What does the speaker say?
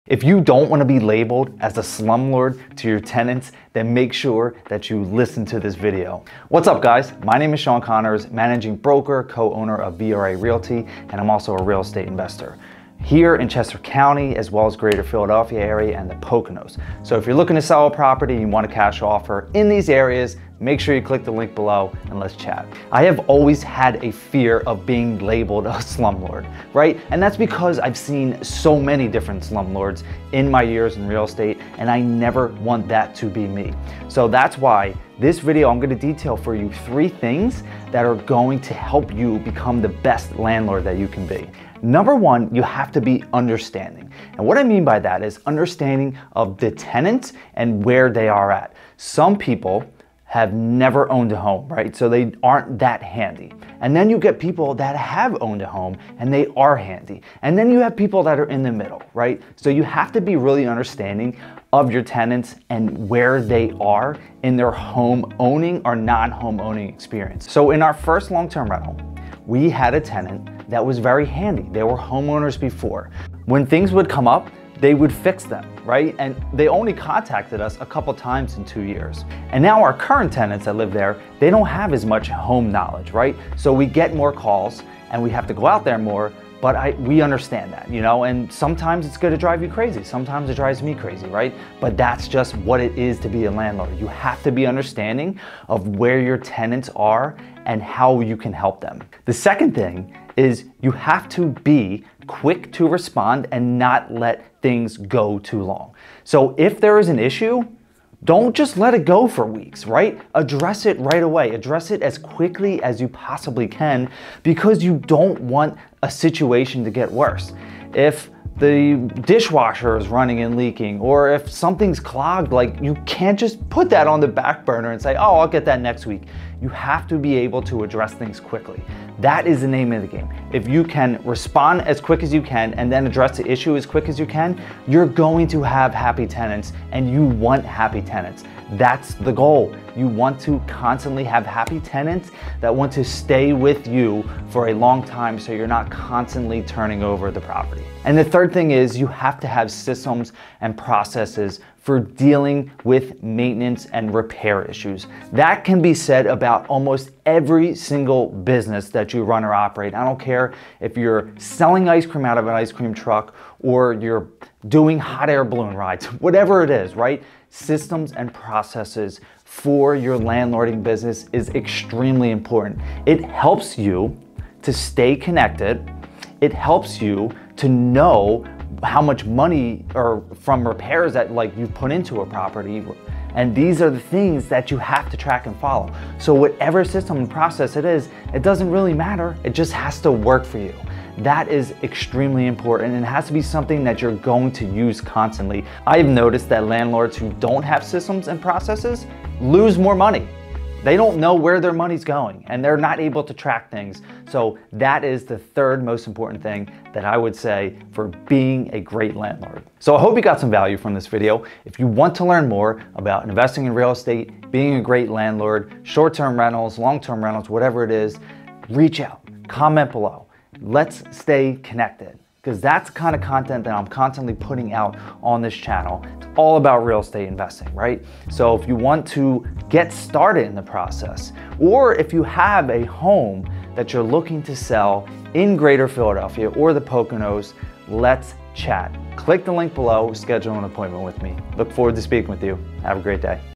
If you don't want to be labeled as a slumlord to your tenants, then make sure that you listen to this video. What's up, guys? My name is Shawn Connors, managing broker, co-owner of VRA Realty, and I'm also a real estate investor here in Chester County, as well as greater Philadelphia area and the Poconos. So if you're looking to sell a property and you want a cash offer in these areas, make sure you click the link below and let's chat. I have always had a fear of being labeled a slumlord, right? And that's because I've seen so many different slumlords in my years in real estate, and I never want that to be me. So that's why this video, I'm gonna detail for you 3 things that are going to help you become the best landlord that you can be. Number 1, you have to be understanding. And what I mean by that is understanding of the tenants and where they are at. Some people have never owned a home, right? So they aren't that handy. And then you get people that have owned a home and they are handy. And then you have people that are in the middle, right? So you have to be really understanding of your tenants and where they are in their home owning or non-home owning experience. So in our first long-term rental, we had a tenant that was very handy. They were homeowners before. When things would come up, they would fix them, right? And they only contacted us a couple times in 2 years. And now our current tenants that live there, they don't have as much home knowledge, right? So we get more calls and we have to go out there more, but we understand that, you know, and sometimes it's gonna drive you crazy. Sometimes it drives me crazy, right? But that's just what it is to be a landlord. You have to be understanding of where your tenants are and how you can help them. The second thing is you have to be quick to respond and not let things go too long. So if there is an issue, don't just let it go for weeks, right? Address it right away. Address it as quickly as you possibly can, because you don't want a situation to get worse. If the dishwasher is running and leaking, or if something's clogged, like, you can't just put that on the back burner and say, oh, I'll get that next week. You have to be able to address things quickly. That is the name of the game. If you can respond as quick as you can and then address the issue as quick as you can, you're going to have happy tenants, and you want happy tenants. That's the goal. You want to constantly have happy tenants that want to stay with you for a long time, so you're not constantly turning over the property. And the third thing is you have to have systems and processes for dealing with maintenance and repair issues. That can be said about almost every single business that you run or operate. I don't care if you're selling ice cream out of an ice cream truck or you're doing hot air balloon rides, whatever it is, right? Systems and processes for your landlording business is extremely important. It helps you to stay connected. It helps you to know how much money or from repairs that you've put into a property. And these are the things that you have to track and follow. So whatever system and process it is, it doesn't really matter. It just has to work for you. That is extremely important, and it has to be something that you're going to use constantly. I've noticed that landlords who don't have systems and processes lose more money. They don't know where their money's going, and they're not able to track things. So that is the third most important thing that I would say for being a great landlord. So I hope you got some value from this video. If you want to learn more about investing in real estate, being a great landlord, short-term rentals, long-term rentals, whatever it is, reach out, comment below. Let's stay connected, because that's the kind of content that I'm constantly putting out on this channel. It's all about real estate investing, right? So if you want to get started in the process, or if you have a home that you're looking to sell in greater Philadelphia or the Poconos, let's chat. Click the link below, schedule an appointment with me. Look forward to speaking with you. Have a great day.